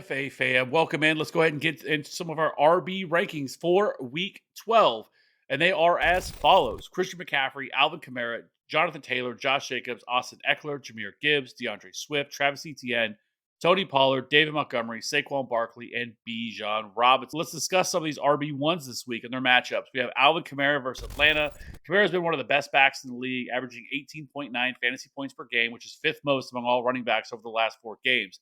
TFA fam, welcome in. Let's go ahead and get into some of our RB rankings for week 12. And they are as follows: Christian McCaffrey, Alvin Kamara, Jonathan Taylor, Josh Jacobs, Austin Eckler, Jameer Gibbs, DeAndre Swift, Travis Etienne, Tony Pollard, David Montgomery, Saquon Barkley, and Bijan Robinson. Let's discuss some of these RB1s this week and their matchups. We have Alvin Kamara versus Atlanta. Kamara's been one of the best backs in the league, averaging 18.9 fantasy points per game, which is fifth most among all running backs over the last 4 games.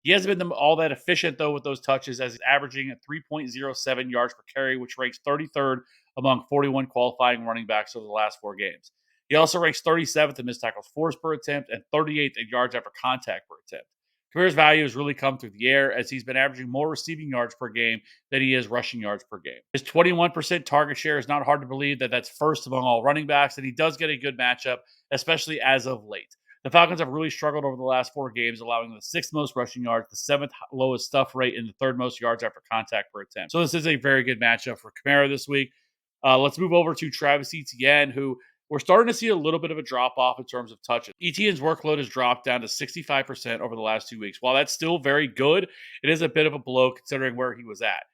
He hasn't been all that efficient, though, with those touches, as he's averaging at 3.07 yards per carry, which ranks 33rd among 41 qualifying running backs over the last 4 games. He also ranks 37th in missed tackles forced per attempt and 38th in yards after contact per attempt. Kamara's value has really come through the air, as he's been averaging more receiving yards per game than he is rushing yards per game. His 21% target share is not hard to believe that that's first among all running backs, and he does get a good matchup, especially as of late. The Falcons have really struggled over the last 4 games, allowing the sixth most rushing yards, the seventh lowest stuff rate, and the third most yards after contact per attempt. So this is a very good matchup for Kamara this week. Let's move over to Travis Etienne, who we're starting to see a little bit of a drop off in terms of touches. Etienne's workload has dropped down to 65% over the last 2 weeks. While that's still very good, it is a bit of a blow considering where he was at.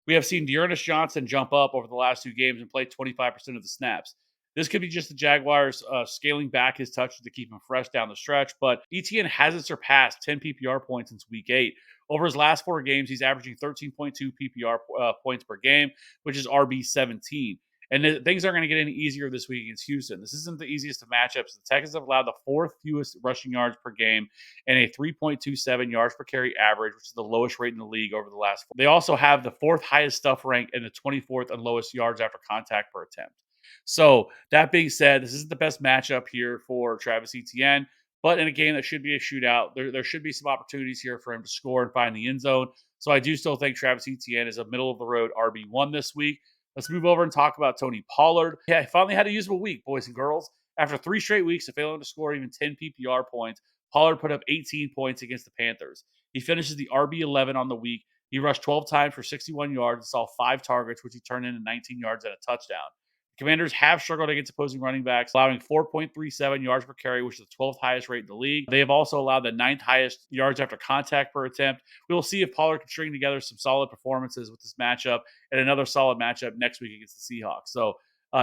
We have seen Dearness Johnson jump up over the last 2 games and play 25% of the snaps. This could be just the Jaguars scaling back his touches to keep him fresh down the stretch, but Etienne hasn't surpassed 10 PPR points since week 8. Over his last 4 games, he's averaging 13.2 PPR points per game, which is RB 17. And things aren't going to get any easier this week against Houston. This isn't the easiest of matchups. The Texans have allowed the fourth fewest rushing yards per game and a 3.27 yards per carry average, which is the lowest rate in the league over the last 4. They also have the fourth highest stuff rank and the 24th and lowest yards after contact per attempt. So that being said, this isn't the best matchup here for Travis Etienne, but in a game that should be a shootout, there should be some opportunities here for him to score and find the end zone. So I do still think Travis Etienne is a middle of the road RB1 this week. Let's move over and talk about Tony Pollard. Yeah, he finally had a usable week, boys and girls. After 3 straight weeks of failing to score even 10 PPR points, Pollard put up 18 points against the Panthers. He finishes the RB11 on the week. He rushed 12 times for 61 yards and saw 5 targets, which he turned into 19 yards and a touchdown. Commanders have struggled against opposing running backs, allowing 4.37 yards per carry, which is the 12th highest rate in the league. They have also allowed the 9th highest yards after contact per attempt. We will see if Pollard can string together some solid performances with this matchup and another solid matchup next week against the Seahawks. So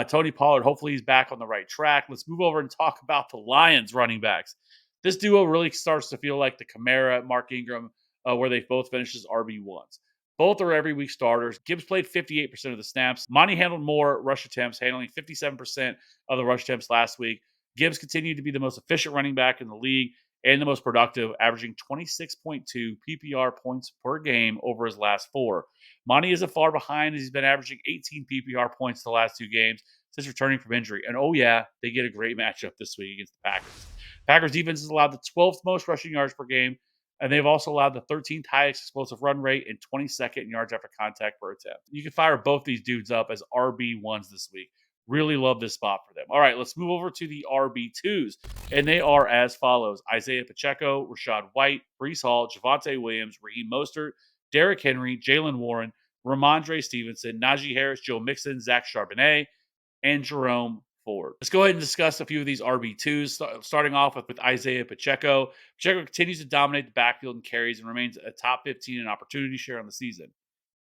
Tony Pollard, hopefully he's back on the right track. Let's move over and talk about the Lions running backs. This duo really starts to feel like the Kamara, Mark Ingram, where they both finished as RB1s. Both are every week starters. Gibbs played 58% of the snaps. Monty handled more rush attempts, handling 57% of the rush attempts last week. Gibbs continued to be the most efficient running back in the league and the most productive, averaging 26.2 PPR points per game over his last 4. Monty isn't far behind, as he's been averaging 18 PPR points the last 2 games since returning from injury. And oh yeah, they get a great matchup this week against the Packers. Packers defense has allowed the 12th most rushing yards per game, and they've also allowed the 13th highest explosive run rate and 22nd in yards after contact per attempt. You can fire both these dudes up as RB1s this week. Really love this spot for them. All right, let's move over to the RB2s, and they are as follows: Isaiah Pacheco, Rachaad White, Breece Hall, Javonte Williams, Raheem Mostert, Derrick Henry, Jalen Warren, Ramondre Stevenson, Najee Harris, Joe Mixon, Zach Charbonnet, and Jerome Ford. Let's go ahead and discuss a few of these RB2s, starting off with Isaiah Pacheco. Pacheco continues to dominate the backfield and carries and remains a top 15 in opportunity share on the season.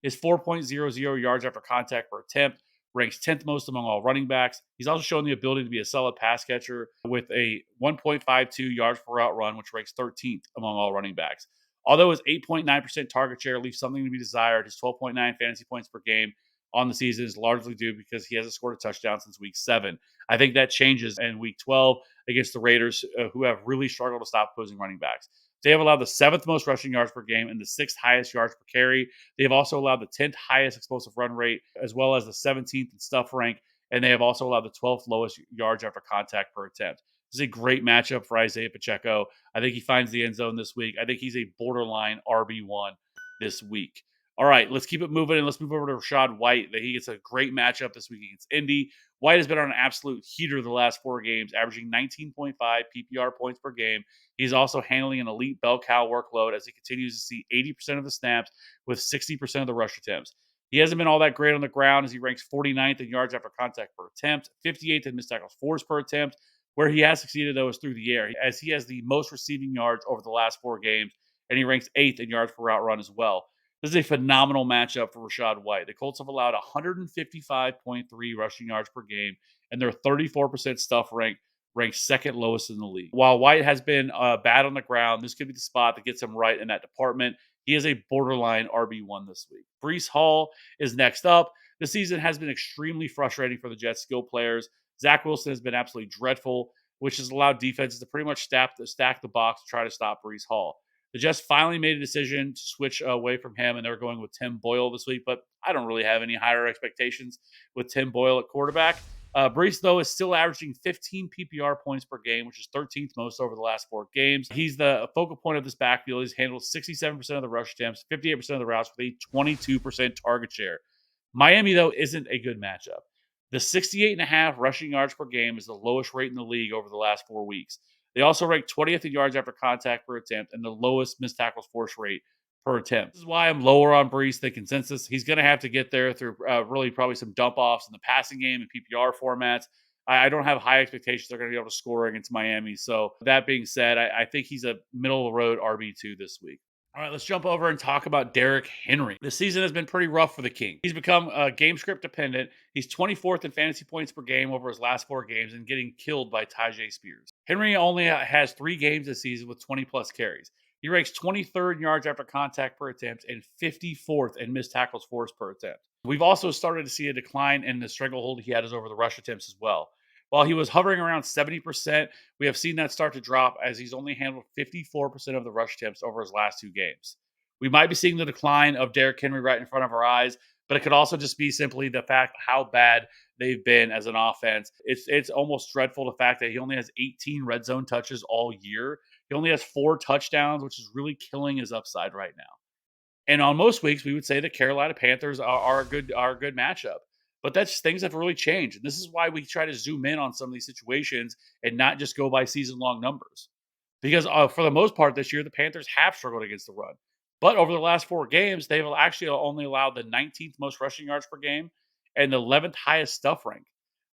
His 4.00 yards after contact per attempt ranks 10th most among all running backs. He's also shown the ability to be a solid pass catcher with a 1.52 yards per route run, which ranks 13th among all running backs. Although his 8.9% target share leaves something to be desired, his 12.9 fantasy points per game on the season is largely due because he hasn't scored a touchdown since week 7. I think that changes in week 12 against the Raiders, who have really struggled to stop opposing running backs. They have allowed the 7th most rushing yards per game and the 6th highest yards per carry. They have also allowed the 10th highest explosive run rate, as well as the 17th in stuff rank, and they have also allowed the 12th lowest yards after contact per attempt. This is a great matchup for Isaiah Pacheco. I think he finds the end zone this week. I think he's a borderline RB1 this week. All right, let's keep it moving, and let's move over to Rachaad White. He gets a great matchup this week against Indy. White has been on an absolute heater the last 4 games, averaging 19.5 PPR points per game. He's also handling an elite bell cow workload as he continues to see 80% of the snaps with 60% of the rush attempts. He hasn't been all that great on the ground, as he ranks 49th in yards after contact per attempt, 58th in missed tackles forced per attempt. Where he has succeeded, though, is through the air, as he has the most receiving yards over the last 4 games and he ranks 8th in yards per route run as well. This is a phenomenal matchup for Rashad White. The Colts have allowed 155.3 rushing yards per game, and their 34% stuff ranks second lowest in the league. While White has been bad on the ground, this could be the spot that gets him right in that department. He is a borderline RB1 this week. Brees Hall is next up. The season has been extremely frustrating for the Jets skill players. Zach Wilson has been absolutely dreadful, which has allowed defenses to pretty much stack the box to try to stop Brees Hall. The Jets finally made a decision to switch away from him, and they're going with Tim Boyle this week. But I don't really have any higher expectations with Tim Boyle at quarterback. Brees, though, is still averaging 15 PPR points per game, which is 13th most over the last 4 games. He's the focal point of this backfield. He's handled 67% of the rush attempts, 58% of the routes with a 22% target share. Miami, though, isn't a good matchup. The 68.5 rushing yards per game is the lowest rate in the league over the last 4 weeks. They also rank 20th in yards after contact per attempt and the lowest missed tackles force rate per attempt. This is why I'm lower on Brees than consensus. He's going to have to get there through really probably some dump offs in the passing game and PPR formats. I don't have high expectations they're going to be able to score against Miami. So that being said, I think he's a middle of the road RB2 this week. All right, let's jump over and talk about Derrick Henry. This season has been pretty rough for the King. He's become game script dependent. He's 24th in fantasy points per game over his last 4 games and getting killed by Tyjae Spears. Henry only has 3 games this season with 20 plus carries. He ranks 23rd in yards after contact per attempt and 54th in missed tackles forced per attempt. We've also started to see a decline in the stranglehold he had over the rush attempts as well. While he was hovering around 70%, we have seen that start to drop as he's only handled 54% of the rush attempts over his last 2 games. We might be seeing the decline of Derrick Henry right in front of our eyes, but it could also just be simply the fact how bad they've been as an offense. It's almost dreadful the fact that he only has 18 red zone touches all year. He only has 4 touchdowns, which is really killing his upside right now. And on most weeks, we would say the Carolina Panthers are a good matchup. But that's things have really changed. And this is why we try to zoom in on some of these situations and not just go by season long numbers. Because for the most part this year, the Panthers have struggled against the run. But over the last 4 games, they've actually only allowed the 19th most rushing yards per game and the 11th highest stuff rank.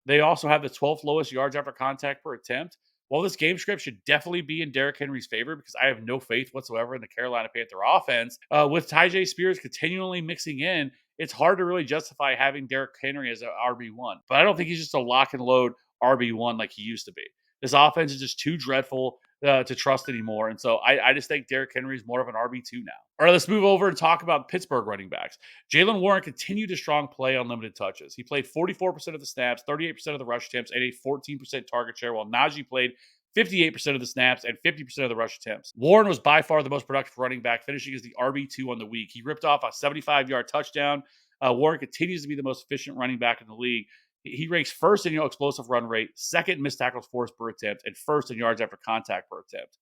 They also have the 12th lowest yards after contact per attempt. While this game script should definitely be in Derrick Henry's favor because I have no faith whatsoever in the Carolina Panther offense, with Tyjae Spears continually mixing in, it's hard to really justify having Derrick Henry as an RB1. But I don't think he's just a lock and load RB1 like he used to be. This offense is just too dreadful to trust anymore. And so I just think Derrick Henry is more of an RB2 now. All right, let's move over and talk about Pittsburgh running backs. Jaylen Warren continued a strong play on limited touches. He played 44% of the snaps, 38% of the rush attempts, and a 14% target share, while Najee played 58% of the snaps and 50% of the rush attempts. Warren was by far the most productive running back, finishing as the RB2 on the week. He ripped off a 75-yard touchdown. Warren continues to be the most efficient running back in the league. He ranks first in explosive run rate, second in missed tackles forced per attempt, and first in yards after contact per attempt.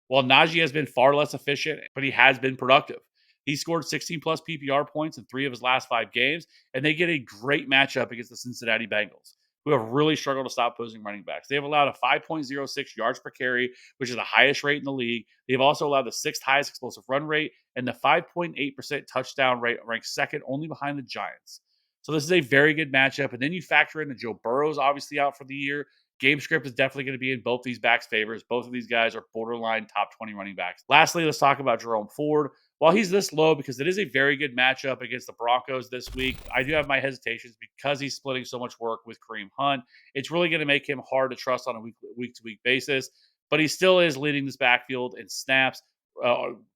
While Najee has been far less efficient, but he has been productive. He scored 16 plus PPR points in 3 of his last 5 games, and they get a great matchup against the Cincinnati Bengals, who have really struggled to stop opposing running backs. They have allowed a 5.06 yards per carry, which is the highest rate in the league. They've also allowed the 6th highest explosive run rate, and the 5.8% touchdown rate ranks second only behind the Giants. So this is a very good matchup. And then you factor in that Joe Burrow's obviously out for the year. Game script is definitely going to be in both these backs' favors. Both of these guys are borderline top 20 running backs. Lastly, let's talk about Jerome Ford. While he's this low, because it is a very good matchup against the Broncos this week, I do have my hesitations because he's splitting so much work with Kareem Hunt. It's really going to make him hard to trust on a week-to-week basis. But he still is leading this backfield in snaps,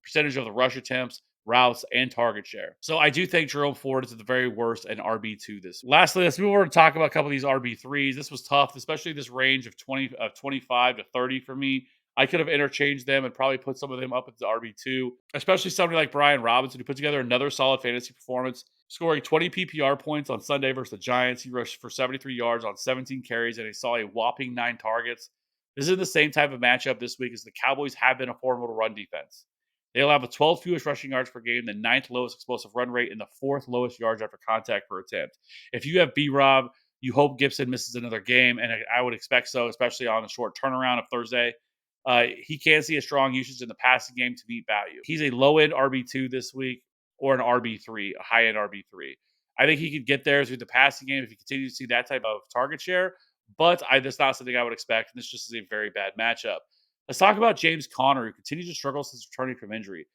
percentage of the rush attempts, routes, and target share. So I do think Jerome Ford is at the very worst and RB2 this. Lastly, let's move over and talk about a couple of these RB3s. This was tough, especially this range of 25 to 30 for me. I could have interchanged them and probably put some of them up into RB2, especially somebody like Brian Robinson, who put together another solid fantasy performance, scoring 20 PPR points on Sunday versus the Giants. He rushed for 73 yards on 17 carries, and he saw a whopping 9 targets. This is the same type of matchup this week as the Cowboys have been a formidable run defense. They allow the 12th fewest rushing yards per game, the 9th lowest explosive run rate, and the 4th lowest yards after contact per attempt. If you have B-Rob, you hope Gibson misses another game, and I would expect so, especially on a short turnaround of Thursday. He can see a strong usage in the passing game to meet value. He's a low-end RB2 this week or an RB3, a high-end RB3. I think he could get there through the passing game if he continues to see that type of target share, but that's not something I would expect, and this just is a very bad matchup. Let's talk about James Conner, who continues to struggle since returning from injury.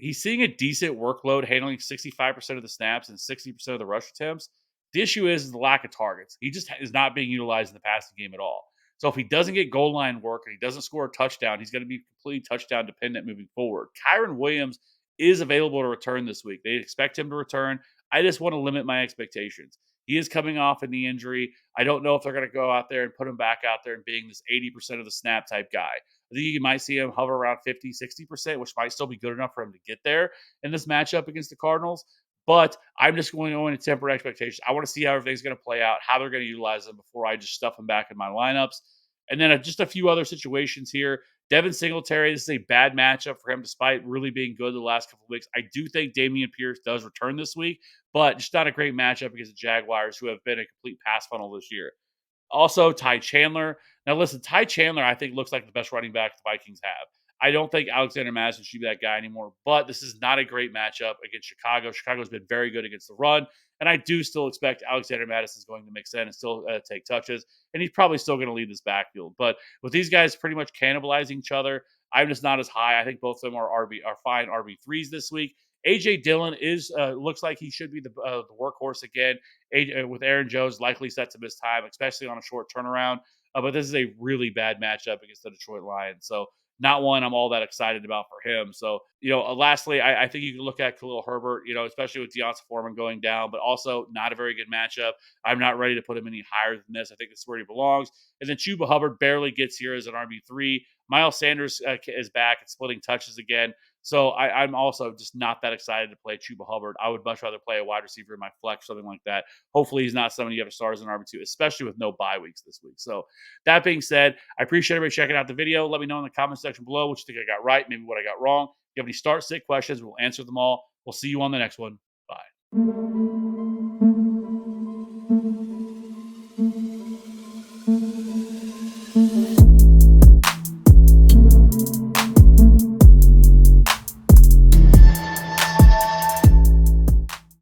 he's seeing a decent workload, handling 65% of the snaps and 60% of the rush attempts. The issue is the lack of targets. He just is not being utilized in the passing game at all. So if he doesn't get goal line work and he doesn't score a touchdown, he's going to be completely touchdown dependent moving forward. Kyron Williams is available to return this week. They expect him to return. I just want to limit my expectations. He is coming off a knee injury. I don't know if they're going to go out there and put him back out there and being this 80% of the snap type guy. I think you might see him hover around 50, 60%, which might still be good enough for him to get there in this matchup against the Cardinals. But I'm just going to temper expectations. I want to see how everything's going to play out, how they're going to utilize him before I just stuff him back in my lineups. And then just a few other situations here. Devin Singletary, this is a bad matchup for him, despite really being good the last couple of weeks. I do think Damian Pierce does return this week, but just not a great matchup against the Jaguars, who have been a complete pass funnel this year. Also, Ty Chandler. Now, listen, Ty Chandler, I think, looks like the best running back the Vikings have. I don't think Alexander Madison should be that guy anymore, but this is not a great matchup against Chicago. Chicago's been very good against the run, and I do still expect Alexander Madison's going to mix in and still take touches, and he's probably still going to lead this backfield. But with these guys pretty much cannibalizing each other, I'm just not as high. I think both of them are fine RB3s this week. AJ Dillon is looks like he should be the workhorse again. With Aaron Jones likely set to miss time, especially on a short turnaround. But this is a really bad matchup against the Detroit Lions. So not one I'm all that excited about for him. So, lastly, I think you can look at Khalil Herbert, especially with Deonta Foreman going down, but also not a very good matchup. I'm not ready to put him any higher than this. I think this is where he belongs. And then Chuba Hubbard barely gets here as an RB3. Miles Sanders is back and splitting touches again. So I'm also just not that excited to play Chuba Hubbard. I would much rather play a wide receiver in my flex, something like that. Hopefully he's not someone you have to start as an RB2, especially with no bye weeks this week. So that being said, I appreciate everybody checking out the video. Let me know in the comment section below what you think I got right, maybe what I got wrong. If you have any start sit questions, we'll answer them all. We'll see you on the next one. Bye.